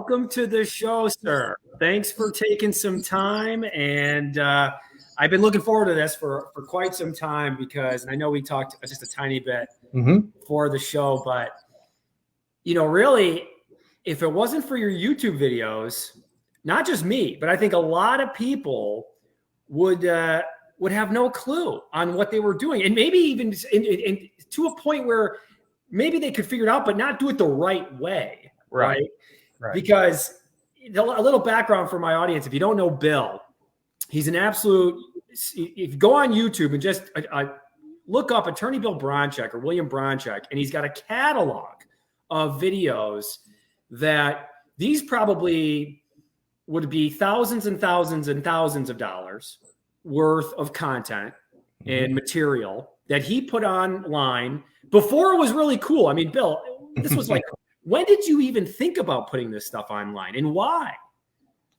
welcome to the show, sir. Thanks for taking some time. And I've been looking forward to this for quite some time because I know we talked just a tiny bit for the show. But, really, if it wasn't for your YouTube videos, not just me, but I think a lot of people would have no clue on what they were doing. And maybe even to a point where maybe they could figure it out, but not do it the right way. Right. Because a little background for my audience, if you don't know Bill, he's an absolute, if you go on YouTube and just look up Attorney Bill Bronchek or William Bronchek, and he's got a catalog of videos that these probably would be thousands and thousands and thousands of dollars worth of content and material that he put online before it was really cool. I mean, Bill, this was like, when did you even think about putting this stuff online and why?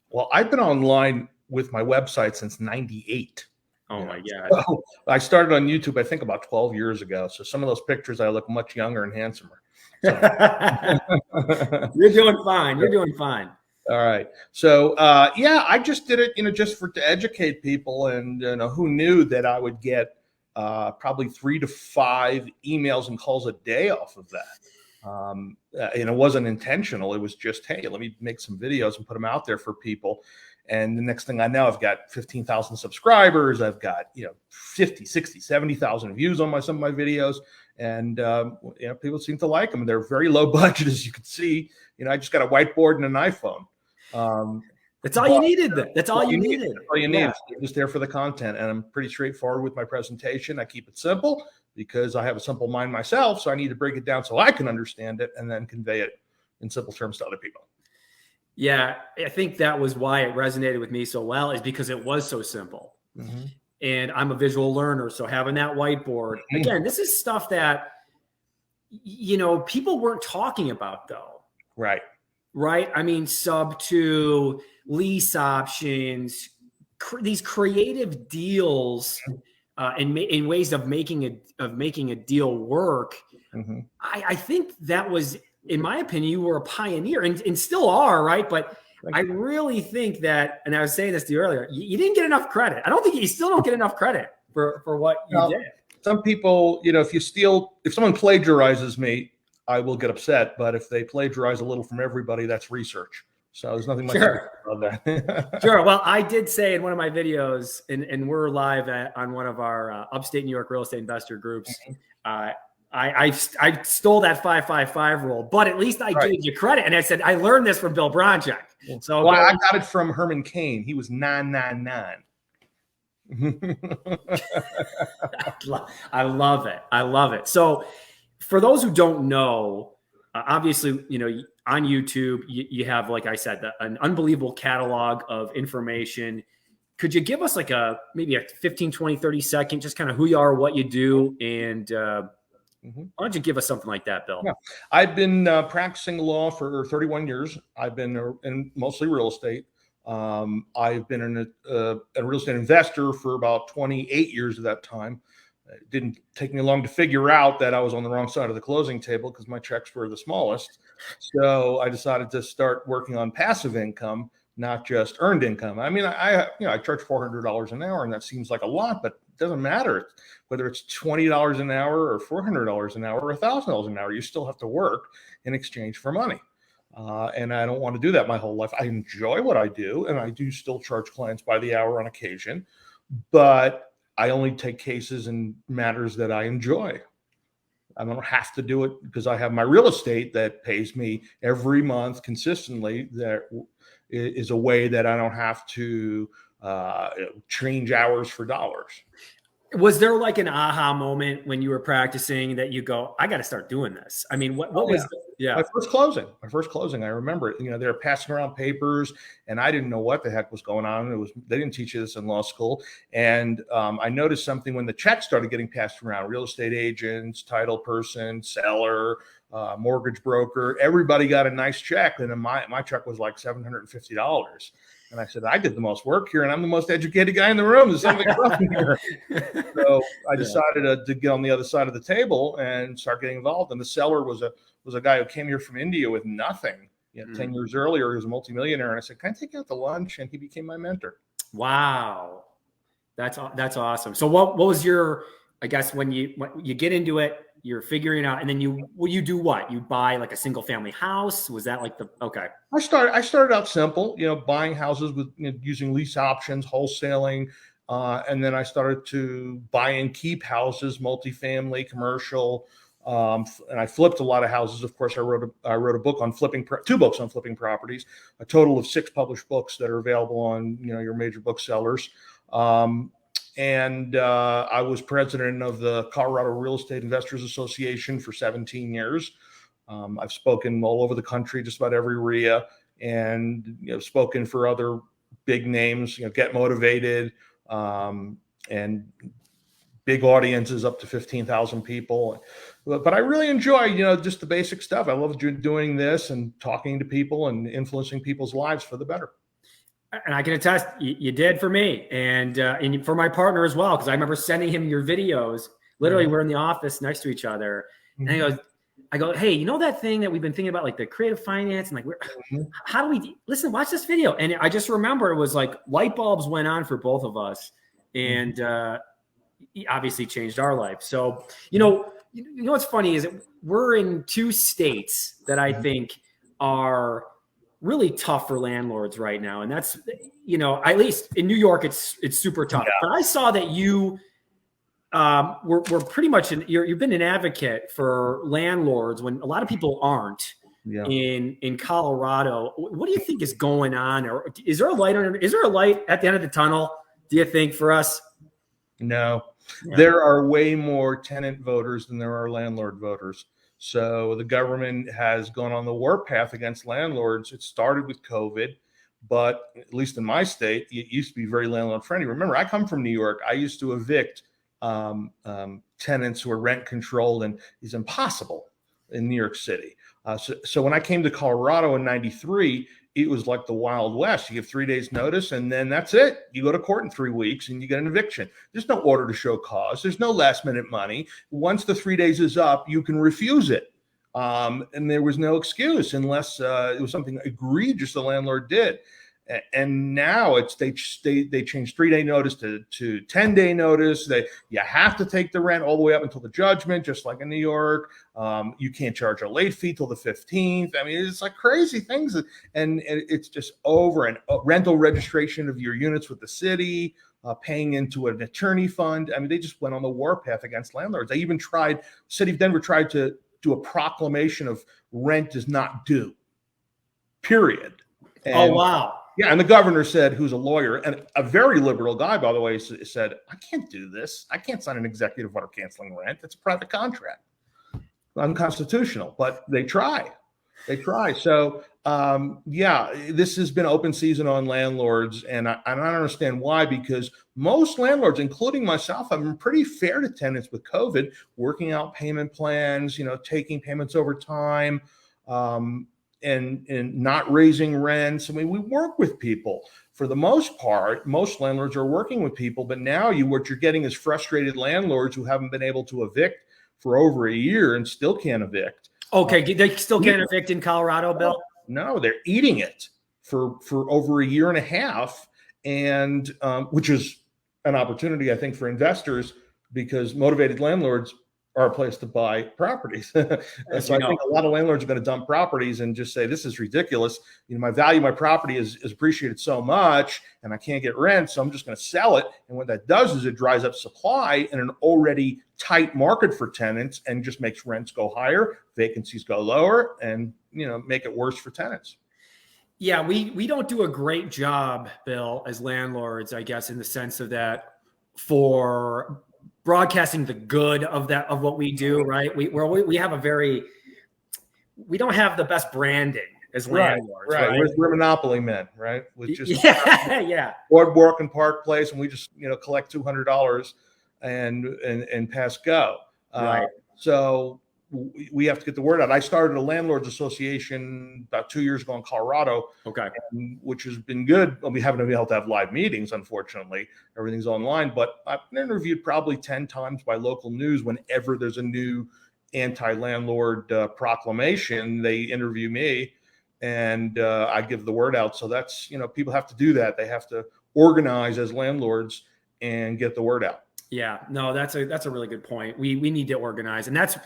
Well, I've been online with my website since '98. Oh my God. So I started on YouTube, I think about 12 years ago. So some of those pictures, I look much younger and handsomer. So. You're doing fine. You're doing fine. All right. So, I just did it, just to educate people. And, who knew that I would get probably 3 to 5 emails and calls a day off of that. And it wasn't intentional. It was just, hey, let me make some videos and put them out there for people. And the next thing I know, I've got 15,000 subscribers. I've got, 50, 60, 70,000 views on some of my videos. And, people seem to like them. They're very low budget, as you can see. I just got a whiteboard and an iPhone. That's all you needed. That's all you needed. That's all you need. Yeah. I'm just there for the content. And I'm pretty straightforward with my presentation. I keep it simple because I have a simple mind myself. So I need to break it down so I can understand it and then convey it in simple terms to other people. Yeah, I think that was why it resonated with me so well, is because it was so simple. And I'm a visual learner. So having that whiteboard, again, this is stuff that, people weren't talking about though. Right. I mean, sub to lease options, these creative deals in ways of making a deal work. I think that was, in my opinion, you were a pioneer and still are, right? But I really think that, and I was saying this to you earlier, you didn't get enough credit. I don't think you still don't get enough credit for what you did. Some people, if someone plagiarizes me, I will get upset. But if they plagiarize a little from everybody, that's research. So there's nothing much about that. Sure. Well, I did say in one of my videos, and we're live on one of our upstate New York real estate investor groups, I stole that 555 rule, but at least I gave you credit. And I said, I learned this from Bill Bronchek. So I got it from Herman Cain. He was 999. I love it. I love it. So for those who don't know, obviously, on YouTube, you have, like I said, an unbelievable catalog of information. Could you give us maybe a 15, 20, 30 second, just kind of who you are, what you do, and why don't you give us something like that, Bill? Yeah. I've been practicing law for 31 years. I've been in mostly real estate. I've been a real estate investor for about 28 years of that time. It didn't take me long to figure out that I was on the wrong side of the closing table because my checks were the smallest. So I decided to start working on passive income, not just earned income. I mean, I charge $400 an hour, and that seems like a lot, but it doesn't matter whether it's $20 an hour or $400 an hour or $1,000 an hour. You still have to work in exchange for money. And I don't want to do that my whole life. I enjoy what I do, and I do still charge clients by the hour on occasion, but I only take cases and matters that I enjoy. I don't have to do it because I have my real estate that pays me every month consistently. That is a way that I don't have to change hours for dollars. Was there like an aha moment when you were practicing that you go, I got to start doing this? I mean, what was my first closing? I remember it. They were passing around papers, and I didn't know what the heck was going on. They didn't teach you this in law school, and I noticed something when the checks started getting passed around. Real estate agents, title person, seller, mortgage broker, everybody got a nice check, and then my check was like $750. And I said, I did the most work here, and I'm the most educated guy in the room. There's something wrong here. So I decided to get on the other side of the table and start getting involved. And the seller was a guy who came here from India with nothing. 10 years earlier, he was a multimillionaire. And I said, can I take you out to lunch? And he became my mentor. Wow. That's awesome. So what was your, I guess when you get into it, you're figuring out, and then you do what? You buy like a single family house? Was that like okay. I started out simple, buying houses with using lease options, wholesaling. And then I started to buy and keep houses, multifamily, commercial. And I flipped a lot of houses. Of course, I wrote a book on flipping, 2 books on flipping properties, a total of 6 published books that are available on, your major booksellers. And I was president of the Colorado Real Estate Investors Association for 17 years. I've spoken all over the country, just about every RIA, and spoken for other big names, Get Motivated, and big audiences up to 15,000 people. But I really enjoy, just the basic stuff. I love doing this and talking to people and influencing people's lives for the better. And I can attest, you did for me, and for my partner as well, because I remember sending him your videos. Literally, we're in the office next to each other, and I go, hey, that thing that we've been thinking about, like the creative finance, and like, how do we listen? Watch this video, and I just remember it was like light bulbs went on for both of us, and he obviously changed our life. So, what's funny is that we're in 2 states that I think are really tough for landlords right now. And that's, at least in New York, it's super tough. Yeah. But I saw that you were pretty much, you've been an advocate for landlords when a lot of people aren't in Colorado. What do you think is going on? Or is there a light at the end of the tunnel, do you think, for us? No, there are way more tenant voters than there are landlord voters. So the government has gone on the warpath against landlords. It started with COVID, but at least in my state, it used to be very landlord friendly. Remember, I come from New York. I used to evict tenants who are rent controlled, and it's impossible in New York City. So when I came to Colorado in '93, it was like the Wild West. You give 3 days notice, and then that's it. You go to court in 3 weeks and you get an eviction. There's no order to show cause. There's no last minute money. Once the 3 days is up, you can refuse it. And there was no excuse unless it was something egregious the landlord did. And now they changed 3-day notice to 10-day notice. You have to take the rent all the way up until the judgment, just like in New York. You can't charge a late fee till the 15th. I mean, it's like crazy things, and it's just over. And rental registration of your units with the city, paying into an attorney fund. I mean, they just went on the warpath against landlords. They even City of Denver tried to do a proclamation of rent is not due. Period. And, oh wow. Yeah, and the governor said, who's a lawyer and a very liberal guy, by the way, said, I can't do this. I can't sign an executive order canceling rent. It's a private contract. Unconstitutional, but they try. So, this has been open season on landlords, and I don't understand why, because most landlords, including myself, have been pretty fair to tenants with COVID, working out payment plans, taking payments over time, and not raising rents. I mean, we work with people. For the most part, most landlords are working with people, but now what you're getting is frustrated landlords who haven't been able to evict for over a year and still can't evict. Okay, they still can't evict in Colorado, Bill? No, they're eating it for over a year and a half, and which is an opportunity, I think, for investors, because motivated landlords are a place to buy properties. So I think a lot of landlords are going to dump properties and just say, this is ridiculous. My value of my property is appreciated so much and I can't get rent, so I'm just going to sell it. And what that does is it dries up supply in an already tight market for tenants and just makes rents go higher, vacancies go lower, and make it worse for tenants. Yeah, we don't do a great job, Bill, as landlords, I guess, in the sense of that for broadcasting the good of what we do, right? We don't have the best branding as landlords, right? We're monopoly men, right? With just yeah. Boardwalk and Park Place, and we just collect $200 and pass go. Right. So we have to get the word out. I started a landlords association about 2 years ago in Colorado. Okay. Which has been good. Well, we haven't been able to have live meetings, unfortunately. Everything's online, but I've been interviewed probably 10 times by local news. Whenever there's a new anti-landlord proclamation, they interview me. and I give the word out. So that's, people have to do that. They have to organize as landlords and get the word out. Yeah, no, that's a really good point. We need to organize, and that's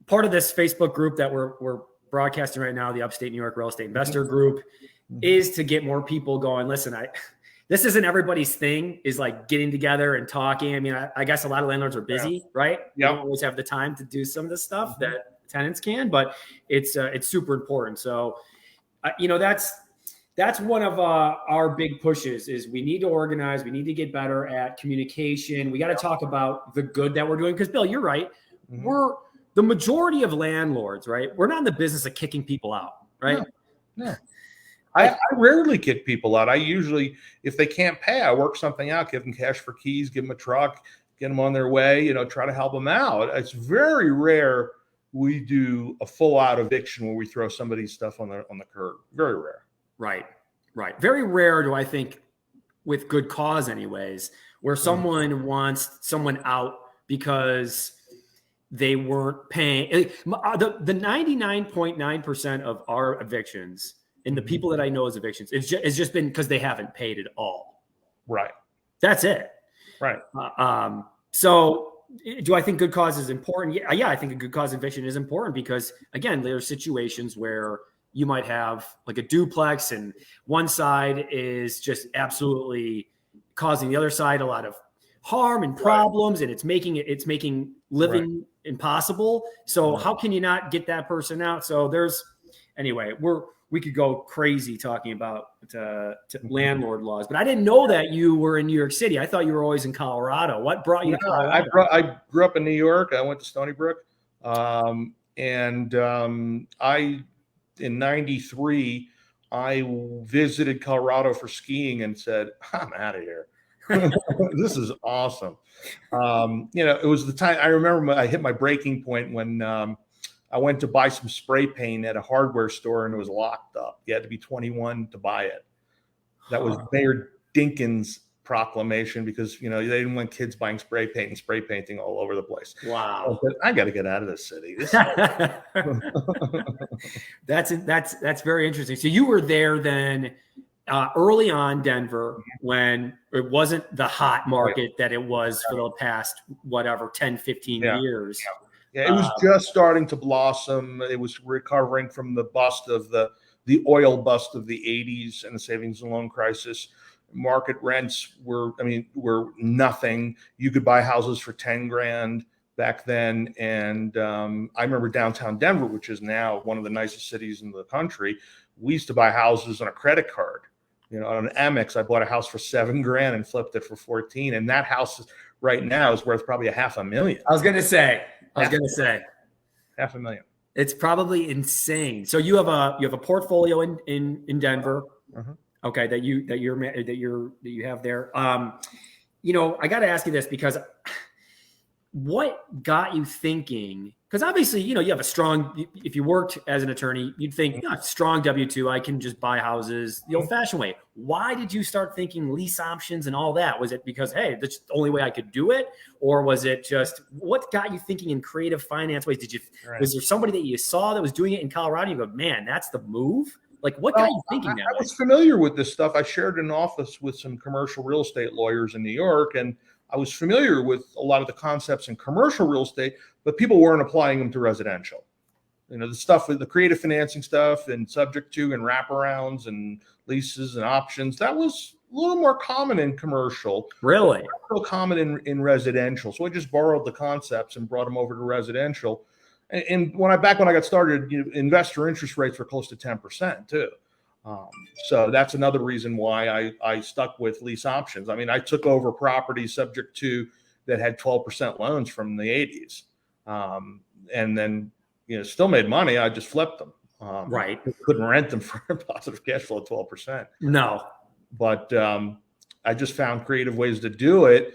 part of this Facebook group that we're broadcasting right now, the Upstate New York Real Estate Investor Group, is to get more people going. Listen, this isn't everybody's thing, is like getting together and talking. I mean, I guess a lot of landlords are busy, right? They don't always have the time to do some of the stuff that tenants can, but it's super important. So, that's one of our big pushes is we need to organize. We need to get better at communication. We got to talk about the good that we're doing. Because Bill, you're right. We're the majority of landlords, right? We're not in the business of kicking people out, right? No. I rarely kick people out. I usually, if they can't pay, I work something out, give them cash for keys, give them a truck, get them on their way, try to help them out. It's very rare we do a full out eviction where we throw somebody's stuff on the curb. Very rare. Right. Very rare do I think, with good cause anyways, where someone wants someone out because they weren't paying. The 99.9% of our evictions and the people that I know as evictions, it's just been because they haven't paid at all. Right. That's it. Right. So do I think good cause is important? Yeah, I think a good cause eviction is important because, again, there are situations where you might have like a duplex and one side is just absolutely causing the other side a lot of harm and problems, and it's making living impossible. So how can you not get that person out? So we could go crazy talking about landlord laws, but I didn't know that you were in New York City. I thought you were always in Colorado. What brought you to Colorado? I grew up in New York. I went to Stony Brook. In 93, I visited Colorado for skiing and said, I'm out of here. This is awesome. It was the time I remember I hit my breaking point when I went to buy some spray paint at a hardware store and it was locked up. You had to be 21 to buy it. That was Mayor Dinkins' proclamation because, they didn't want kids buying spray paint and spray painting all over the place. Wow. I got to get out of this city. That's very interesting. So you were there then early on, Denver, when it wasn't the hot market that it was for the past, 10, 15 years. Yeah, it was just starting to blossom. It was recovering from the bust of the oil bust of the 80s and the savings and loan crisis. Market rents were nothing. You could buy houses for 10 grand back then. And I remember downtown Denver, which is now one of the nicest cities in the country. We used to buy houses on a credit card. On an Amex, I bought a house for 7 grand and flipped it for 14. And that house right now is worth probably $500,000. I was going to say $500,000. It's probably insane. So you have a portfolio in Denver. Okay, that you have there. I got to ask you this because what got you thinking? Because obviously, you have a strong. If you worked as an attorney, you'd think strong W-2. I can just buy houses the old-fashioned way. Why did you start thinking lease options and all that? Was it because that's the only way I could do it, or was it just what got you thinking in creative finance ways? Was there somebody that you saw that was doing it in Colorado? And you go, man, that's the move. Like, what got you thinking that way? I was familiar with this stuff. I shared an office with some commercial real estate lawyers in New York, and I was familiar with a lot of the concepts in commercial real estate, but people weren't applying them to residential. The stuff, the creative financing stuff and subject to and wraparounds and leases and options, that was a little more common in commercial. Really? Not so common in residential. So I just borrowed the concepts and brought them over to residential. And when I got started, investor interest rates were close to 10% too. So that's another reason why I stuck with lease options. I mean, I took over properties subject to that had 12% loans from the 80s, and then still made money. I just flipped them. Right. Couldn't rent them for a positive cash flow of 12%. No. But I just found creative ways to do it,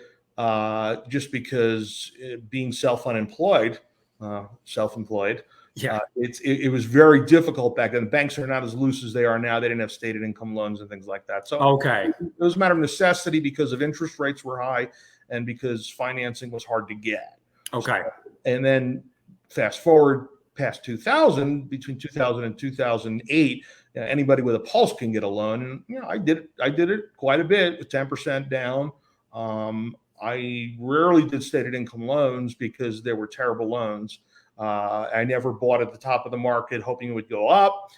just because being self-employed. It was very difficult back then. The banks are not as loose as they are now. They didn't have stated income loans and things like that. So it was a matter of necessity because of interest rates were high and because financing was hard to get. Okay. And then fast forward past 2000, between 2000 and 2008, anybody with a pulse can get a loan. And I did it quite a bit with 10% down. I rarely did stated income loans because they were terrible loans. I never bought at the top of the market hoping it would go up.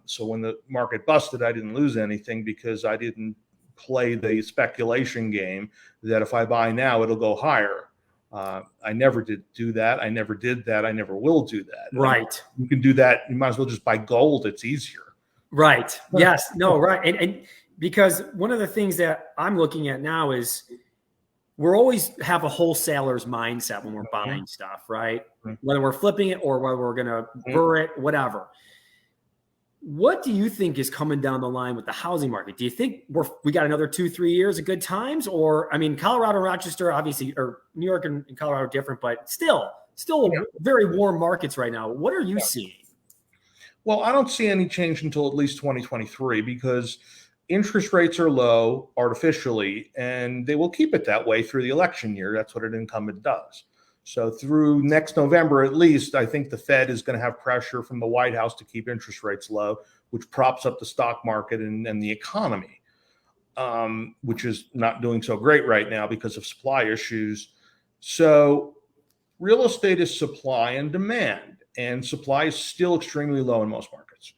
So when the market busted, I didn't lose anything because I didn't play the speculation game that if I buy now, it'll go higher. I never did do that. I never did that. I never will do that. Right. You can do that. You might as well just buy gold. It's easier. Right. Yes. No, right. And because one of the things that I'm looking at now is we're always have a wholesaler's mindset when we're buying stuff, right? Whether we're flipping it or whether we're going to burr it, whatever. What do you think is coming down the line with the housing market? Do you think we got another 2-3 years of good times? Or, I mean, Colorado and Rochester, obviously, or New York and Colorado are different, but still very warm markets right now. What are you seeing? Well, I don't see any change until at least 2023 because interest rates are low artificially, and they will keep it that way through the election year. That's what an incumbent does. So through next November, at least, I think the Fed is going to have pressure from the White House to keep interest rates low, which props up the stock market and the economy, which is not doing so great right now because of supply issues. So real estate is supply and demand, and supply is still extremely low in most markets.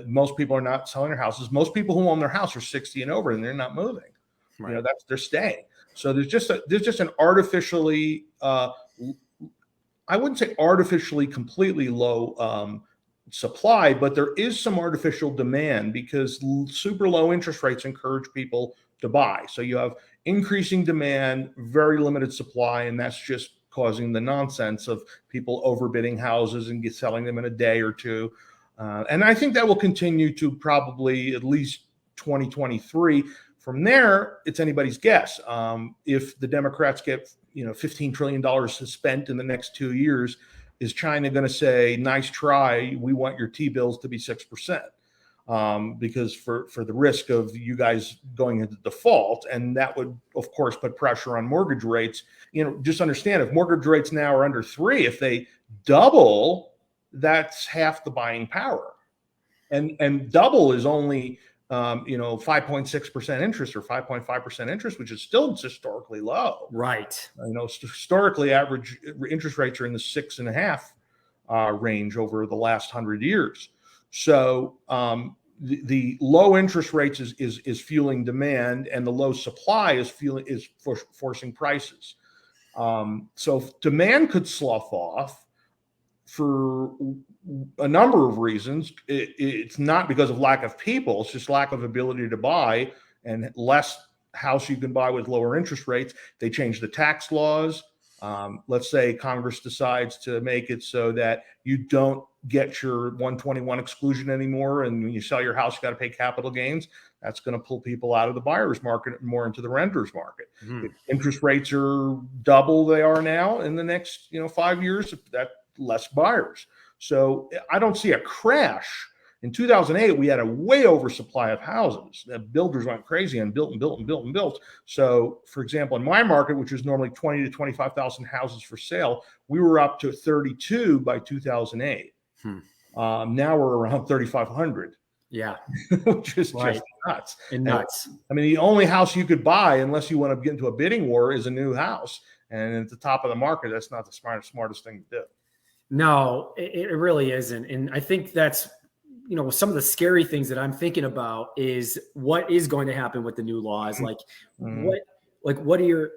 Most people are not selling their houses. Most people who own their house are 60 and over, and they're not moving. Right. They're staying. So there's just an artificially, I wouldn't say artificially completely low supply, but there is some artificial demand because super low interest rates encourage people to buy. So you have increasing demand, very limited supply, and that's just causing the nonsense of people overbidding houses and selling them in a day or two. And I think that will continue to probably at least 2023. From there, it's anybody's guess. If the Democrats get, $15 trillion spent in the next 2 years, is China going to say, "Nice try, we want your T-bills to be 6%"? Because for the risk of you guys going into default, and that would, of course, put pressure on mortgage rates. Just understand, if mortgage rates now are under 3, if they double, that's half the buying power, and double is only 5.6% interest or 5.5% interest, which is still historically low. Right. Historically, average interest rates are in the 6.5 range over the last 100 years. So the low interest rates is fueling demand, and the low supply is forcing prices. So demand could slough off for a number of reasons. It's not because of lack of people. It's just lack of ability to buy, and less house you can buy with lower interest rates. They change the tax laws. Let's say Congress decides to make it so that you don't get your 121 exclusion anymore, and when you sell your house, you got to pay capital gains. That's going to pull people out of the buyer's market and more into the renter's market. If interest rates are double they are now in the next 5 years, that less buyers. So I don't see a crash. In 2008, we had a way oversupply of houses. The builders went crazy and built and built and built and built. So, for example, in my market, which is normally 20 to 25,000 houses for sale, we were up to 32 by 2008. Now we're around 3,500. Yeah, which is just nuts. And nuts. The only house you could buy, unless you want to get into a bidding war, is a new house. And at the top of the market, that's not the smartest thing to do. No, it really isn't. And I think that's, some of the scary things that I'm thinking about is what is going to happen with the new laws. What are your,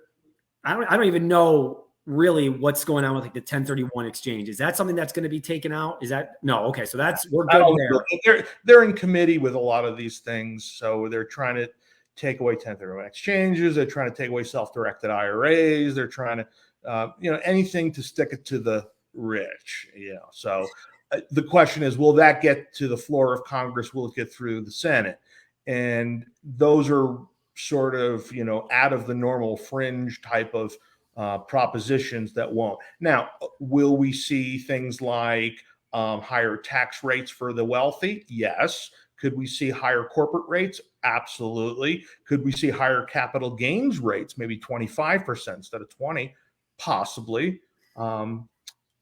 I don't even know really what's going on with the 1031 exchange. Is that something that's going to be taken out? Is that, no. Okay. So we're good there. They're in committee with a lot of these things. So they're trying to take away 1031 exchanges. They're trying to take away self-directed IRAs. They're trying to, anything to stick it to the rich. So the question is, will that get to the floor of Congress? Will it get through the Senate? And those are sort of, out of the normal fringe type of propositions that won't. Now, will we see things like higher tax rates for the wealthy? Yes. Could we see higher corporate rates? Absolutely. Could we see higher capital gains rates, maybe 25% instead of 20? Possibly.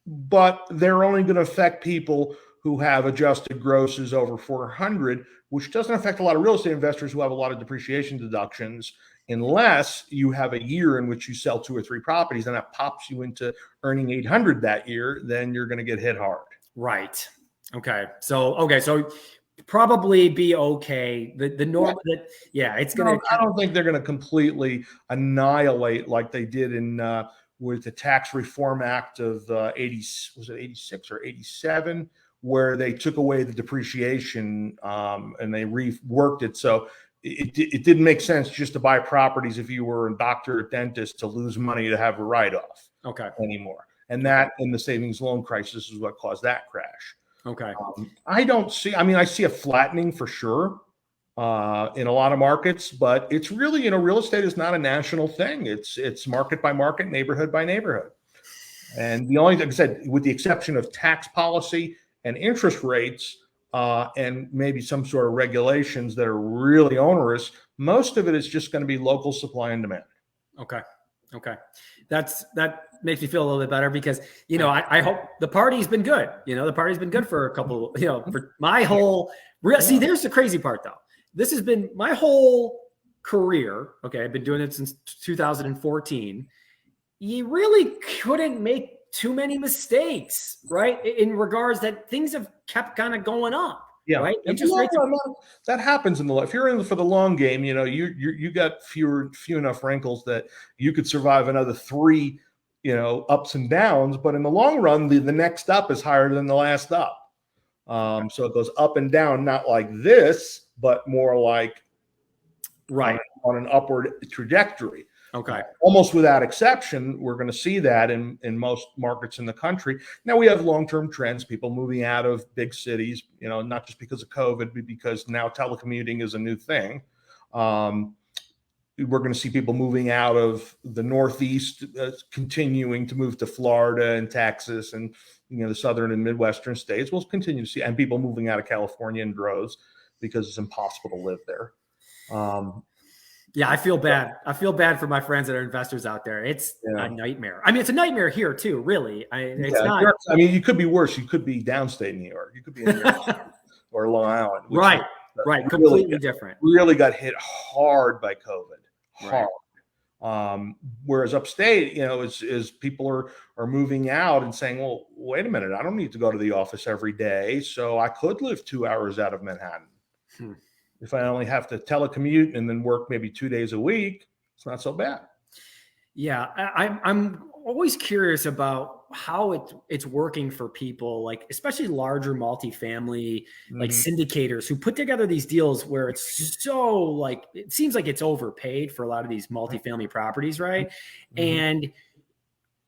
But they're only going to affect people who have adjusted grosses over 400, which doesn't affect a lot of real estate investors who have a lot of depreciation deductions, unless you have a year in which you sell 2 or 3 properties and that pops you into earning 800 that year, then you're going to get hit hard. Right. Okay. So probably be okay. The normal it's going to. I don't think they're going to completely annihilate like they did in with the Tax Reform Act of 86 or 87, where they took away the depreciation and they reworked it. So it didn't make sense just to buy properties if you were a doctor or dentist to lose money to have a write-off anymore. And that in the savings loan crisis is what caused that crash. Okay. I see a flattening for sure in a lot of markets, but it's really, real estate is not a national thing. It's market by market, neighborhood by neighborhood. And the only, like I said, with the exception of tax policy and interest rates and maybe some sort of regulations that are really onerous, most of it is just going to be local supply and demand. Okay. That makes me feel a little bit better because, I hope the party's been good. The party's been good for a couple, for my whole see, there's the crazy part though. This has been my whole career. Okay. I've been doing it since 2014. You really couldn't make too many mistakes, right? In regards that things have kept kind of going up. Yeah, right. That happens in the if you're in for the long game, you got few enough wrinkles that you could survive another 3, ups and downs. But in the long run, the next up is higher than the last up. So it goes up and down, not like this, but more like on an upward trajectory. Okay. Almost without exception, we're going to see that in most markets in the country. Now we have long-term trends, people moving out of big cities, not just because of COVID, but because now telecommuting is a new thing. We're going to see people moving out of the Northeast, continuing to move to Florida and Texas and, the Southern and Midwestern states. We'll continue to see, and people moving out of California in droves because it's impossible to live there. Yeah, I feel bad. I feel bad for my friends that are investors out there. It's a nightmare. I mean, it's a nightmare here too, really. It's not. You could be worse. You could be downstate New York. You could be in New York or Long Island. Right. Completely different. Really got hit hard by COVID. Hard. Whereas upstate, is people are moving out and saying, well, wait a minute, I don't need to go to the office every day, so I could live 2 hours out of Manhattan. If I only have to telecommute and then work maybe 2 days a week, it's not so bad. Yeah, I'm always curious about how it's working for people, like especially larger multifamily, like syndicators who put together these deals where it's so like it seems like it's overpaid for a lot of these multifamily properties, right? And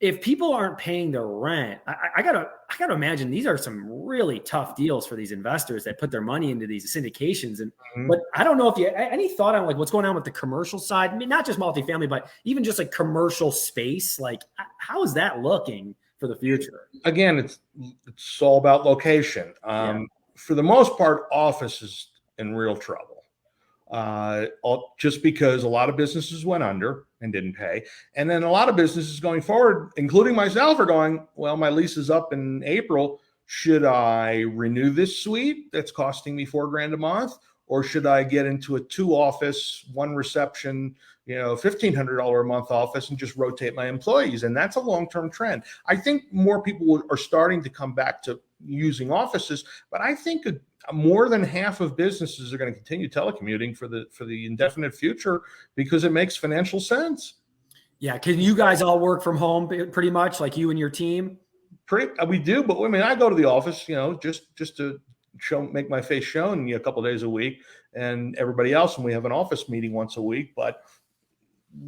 if people aren't paying their rent, I gotta imagine these are some really tough deals for these investors that put their money into these syndications. And but I don't know if you any thought on like what's going on with the commercial side. I mean, not just multifamily, but even just like commercial space. Like, how is that looking for the future? Again, it's all about location. For the most part, office is in real trouble. Just because a lot of businesses went under and didn't pay. And then a lot of businesses going forward, including myself, are going, well, my lease is up in April. Should I renew this suite that's costing me $4,000 a month? Or should I get into a 2 office, 1 reception, $1,500 a month office and just rotate my employees? And that's a long-term trend. I think more people are starting to come back to using offices, but I think more than half of businesses are going to continue telecommuting for the indefinite future because it makes financial sense. Yeah. Can you guys all work from home pretty much, like you and your team? We do, but I mean, I go to the office, just to make my face shown a couple of days a week, and everybody else, and we have an office meeting once a week, but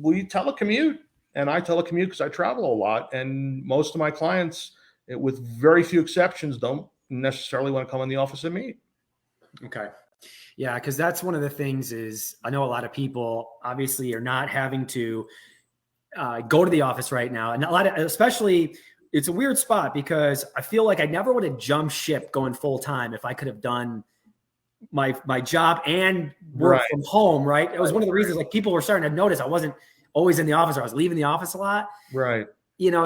we telecommute, and I telecommute because I travel a lot, and most of my clients, with very few exceptions, don't necessarily want to come in the office and meet. Okay. Yeah, because that's one of the things is I know a lot of people obviously are not having to go to the office right now. And especially it's a weird spot because I feel like I never would have jumped ship going full time if I could have done my job and work from home. Right. It was one of the reasons like people were starting to notice I wasn't always in the office. Or I was leaving the office a lot. Right.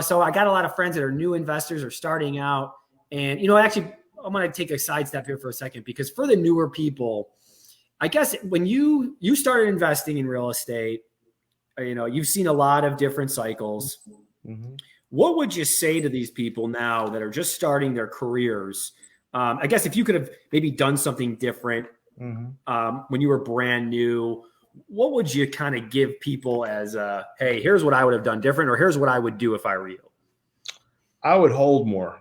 So I got a lot of friends that are new investors or starting out. And, actually I'm going to take a sidestep here for a second, because for the newer people, I guess when you started investing in real estate, you've seen a lot of different cycles. Mm-hmm. What would you say to these people now that are just starting their careers? I guess if you could have maybe done something different when you were brand new, what would you kind of give people as hey, here's what I would have done different, or here's what I would do if I were you? I would hold more.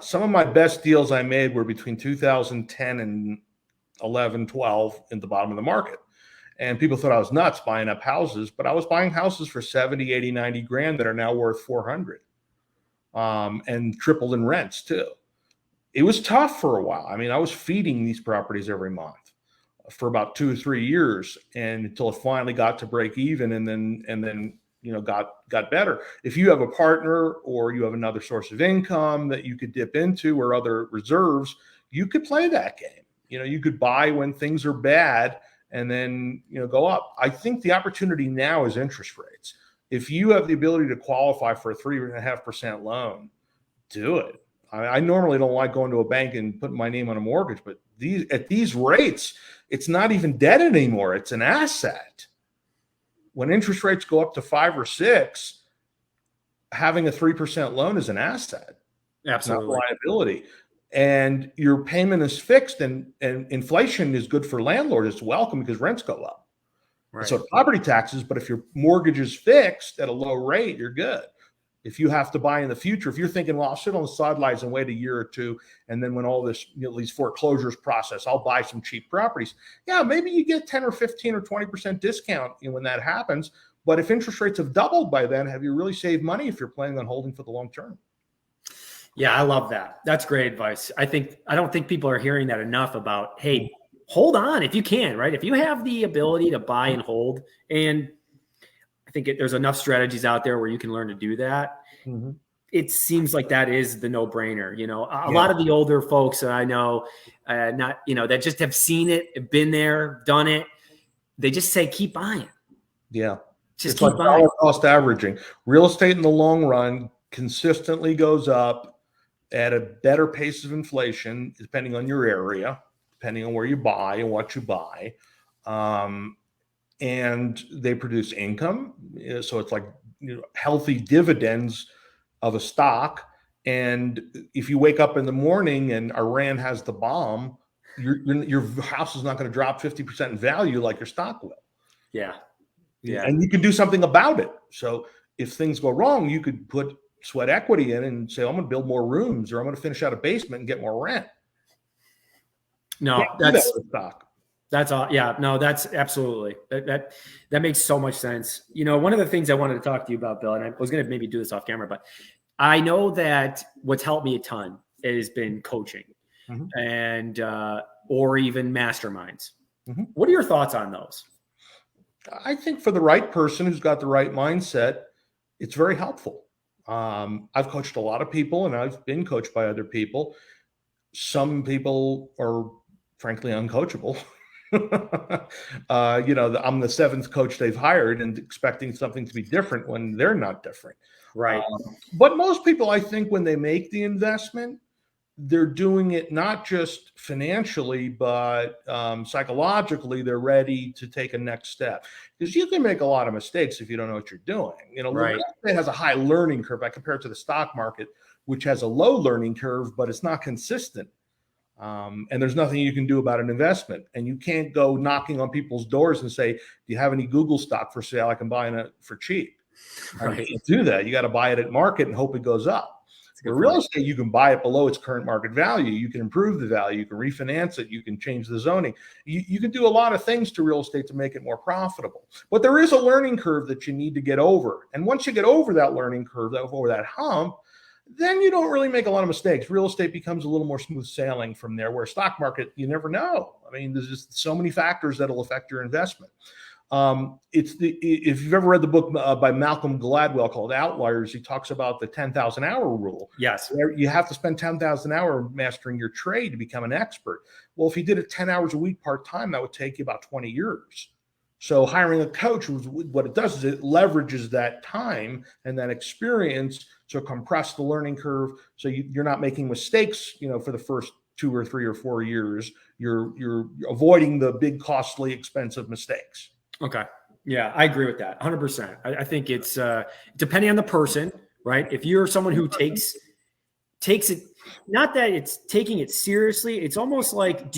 Some of my best deals I made were between 2010 and 11, 12 in the bottom of the market. And people thought I was nuts buying up houses, but I was buying houses for 70, 80, 90 grand that are now worth 400 and tripled in rents too. It was tough for a while. I mean, I was feeding these properties every month for about 2 or 3 years, and until it finally got to break even, and then got better. If you have a partner or you have another source of income that you could dip into, or other reserves, you could play that game. You could buy when things are bad and then go up. I think the opportunity now is interest rates. If you have the ability to qualify for a 3.5% loan, do it. I normally don't like going to a bank and putting my name on a mortgage, but at these rates, it's not even debt anymore. It's an asset. When interest rates go up to 5 or 6, having a 3% loan is an asset. Absolutely. Not a liability. And your payment is fixed, and inflation is good for landlords. It's welcome because rents go up. Right. So property taxes, but if your mortgage is fixed at a low rate, you're good. If you have to buy in the future, if you're thinking, well, I'll sit on the sidelines and wait a year or two, and then when all this, these foreclosures process, I'll buy some cheap properties. Yeah, maybe you get 10 or 15 or 20% discount when that happens. But if interest rates have doubled by then, have you really saved money if you're planning on holding for the long term? Yeah, I love that. That's great advice. I don't think people are hearing that enough about, hey, hold on if you can, right? If you have the ability to buy and hold, and I think there's enough strategies out there where you can learn to do that. Mm-hmm. It seems like that is the no-brainer. A lot of the older folks that I know, that just have seen it, have been there, done it. They just say, keep buying. Yeah. Just it's keep like buying. Dollar cost averaging. Real estate in the long run consistently goes up at a better pace of inflation, depending on your area, depending on where you buy and what you buy. And they produce income. So it's like healthy dividends of a stock. And if you wake up in the morning and Iran has the bomb, your house is not going to drop 50% in value like your stock will. Yeah. And you can do something about it. So if things go wrong, you could put sweat equity in and say, I'm going to build more rooms, or I'm going to finish out a basement and get more rent. No, that's all. Yeah, no, that's absolutely that makes so much sense. One of the things I wanted to talk to you about, Bill, and I was going to maybe do this off camera, but I know that what's helped me a ton has been coaching and or even masterminds. Mm-hmm. What are your thoughts on those? I think for the right person who's got the right mindset, it's very helpful. I've coached a lot of people, and I've been coached by other people. Some people are frankly uncoachable. I'm the 7th coach they've hired and expecting something to be different when they're not different. Right. But most people, I think, when they make the investment, they're doing it not just financially, but psychologically, they're ready to take a next step. Because you can make a lot of mistakes if you don't know what you're doing. Right. It has a high learning curve. I compare it to the stock market, which has a low learning curve, but it's not consistent. And there's nothing you can do about an investment. And you can't go knocking on people's doors and say, do you have any Google stock for sale? I can buy it for cheap. Right. You can't do that. You got to buy it at market and hope it goes up. For real estate, you can buy it below its current market value. You can improve the value. You can refinance it. You can change the zoning. You can do a lot of things to real estate to make it more profitable. But there is a learning curve that you need to get over. And once you get over that learning curve, over that hump, then you don't really make a lot of mistakes. Real estate becomes a little more smooth sailing from there, where stock market, you never know. I mean, there's just so many factors that'll affect your investment. If you've ever read the book by Malcolm Gladwell called Outliers, he talks about the 10,000 hour rule. Yes. You have to spend 10,000 hours mastering your trade to become an expert. Well, if you did it 10 hours a week part-time, that would take you about 20 years. So hiring a coach, what it does is it leverages that time and that experience to compress the learning curve. So you're not making mistakes, for the first 2 or 3 or 4 years, you're avoiding the big, costly, expensive mistakes. Okay. Yeah, I agree with that 100%. I think it's depending on the person, right? If you're someone who takes it, not that it's taking it seriously, it's almost like,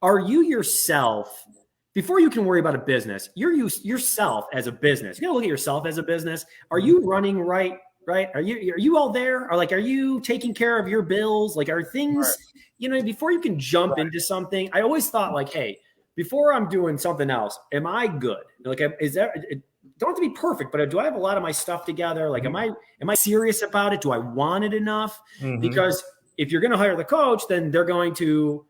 are you yourself before you can worry about a business? You're yourself as a business. You gotta look at yourself as a business. Are you running right? Right? Are you all there? Or like, are you taking care of your bills? Like, are things, before you can jump into something, I always thought like, hey, before I'm doing something else, am I good? Like, is there, it don't have to be perfect, but do I have a lot of my stuff together? Like, am I serious about it? Do I want it enough? Because if you're going to hire the coach, then they're going to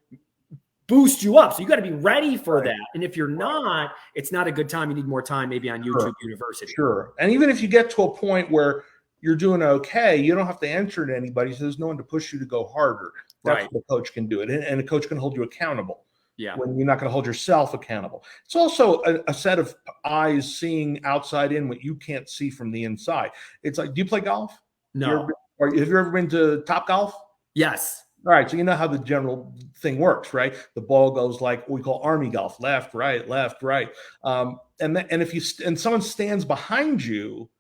boost you up. So you got to be ready for that. And if you're not, it's not a good time. You need more time, maybe on YouTube University. Sure. And even if you get to a point where you're doing okay, you don't have to answer to anybody. So there's no one to push you to go harder. That's what a coach can do. And a coach can hold you accountable. Yeah. When you're not going to hold yourself accountable. It's also a set of eyes seeing outside in what you can't see from the inside. It's like, do you play golf? No. Have you ever been to Top Golf? Yes. All right. So you know how the general thing works, right? The ball goes like what we call army golf, left, right, left, right. And if someone stands behind you,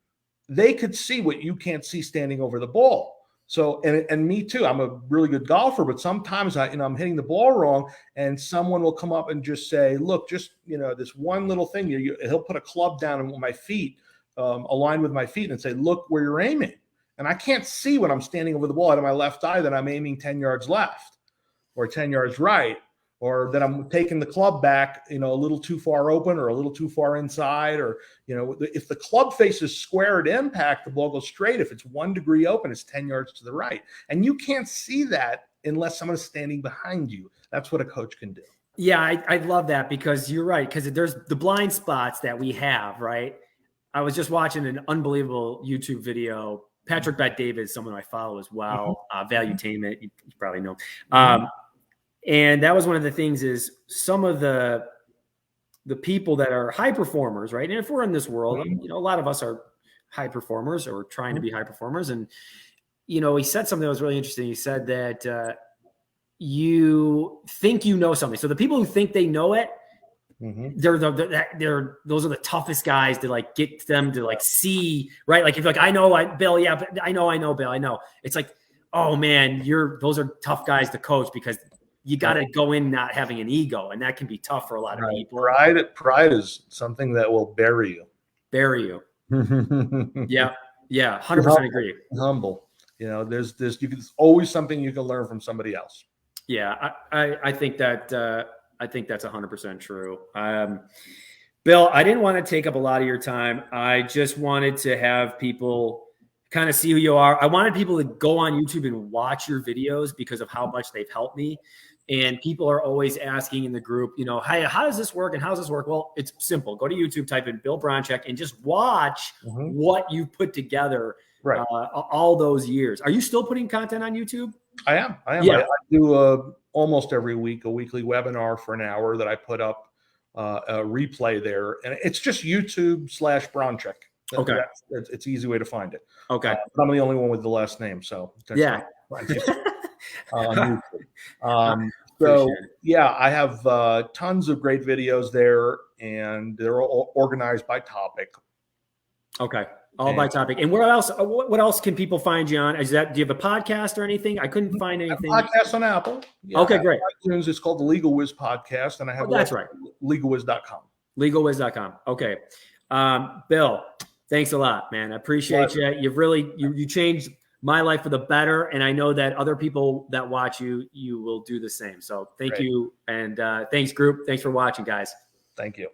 they could see what you can't see standing over the ball. So, and me too, I'm a really good golfer, but sometimes I'm hitting the ball wrong and someone will come up and just say, look, just, this one little thing, he'll put a club down with my feet, aligned with my feet and say, look where you're aiming. And I can't see when I'm standing over the ball out of my left eye that I'm aiming 10 yards left or 10 yards right, or that I'm taking the club back, a little too far open or a little too far inside, or, if the club face is square at impact, the ball goes straight. If it's 1 degree open, it's 10 yards to the right. And you can't see that unless someone is standing behind you. That's what a coach can do. Yeah, I love that, because you're right. Because there's the blind spots that we have, right? I was just watching an unbelievable YouTube video. Patrick Bet-David is someone I follow as well. Valuetainment, you probably know. And that was one of the things is some of the people that are high performers, right? And if we're in this world, a lot of us are high performers or trying to be high performers. And, he said something that was really interesting. He said that you think you know something. So the people who think they know it, those are the toughest guys to like get them to like see, right? Like if you're like, Bill, yeah, but I know, Bill, I know. It's like, oh man, those are tough guys to coach, because you got to go in not having an ego, and that can be tough for a lot of people. Pride is something that will bury you. Yeah, 100% agree. Humble. There's always something you can learn from somebody else. Yeah, I think that that's 100% true. Bill, I didn't want to take up a lot of your time. I just wanted to have people kind of see who you are. I wanted people to go on YouTube and watch your videos because of how much they've helped me. And people are always asking in the group, hey, how does this work and how does this work? Well, it's simple. Go to YouTube, type in Bill Bronczek, and just watch what you've put together all those years. Are you still putting content on YouTube? I am. Yeah. I do almost every week a weekly webinar for an hour that I put up a replay there, and it's just YouTube/Bronczek. Okay, it's an easy way to find it. Okay, I'm the only one with the last name, so yeah. So yeah, I have tons of great videos there, and they're all organized by topic. Okay. All by topic. And what else can people find you on? Do you have a podcast or anything? I couldn't find anything. Podcast on Apple. Yeah, okay, great. iTunes, it's called the Legal Wiz Podcast, and I have that's right. LegalWiz.com. LegalWiz.com. Okay. Bill, thanks a lot, man. I appreciate you. You've really you changed my life for the better, and I know that other people that watch you will do the same. So thank you, and thanks, group. Thanks for watching, guys. Thank you.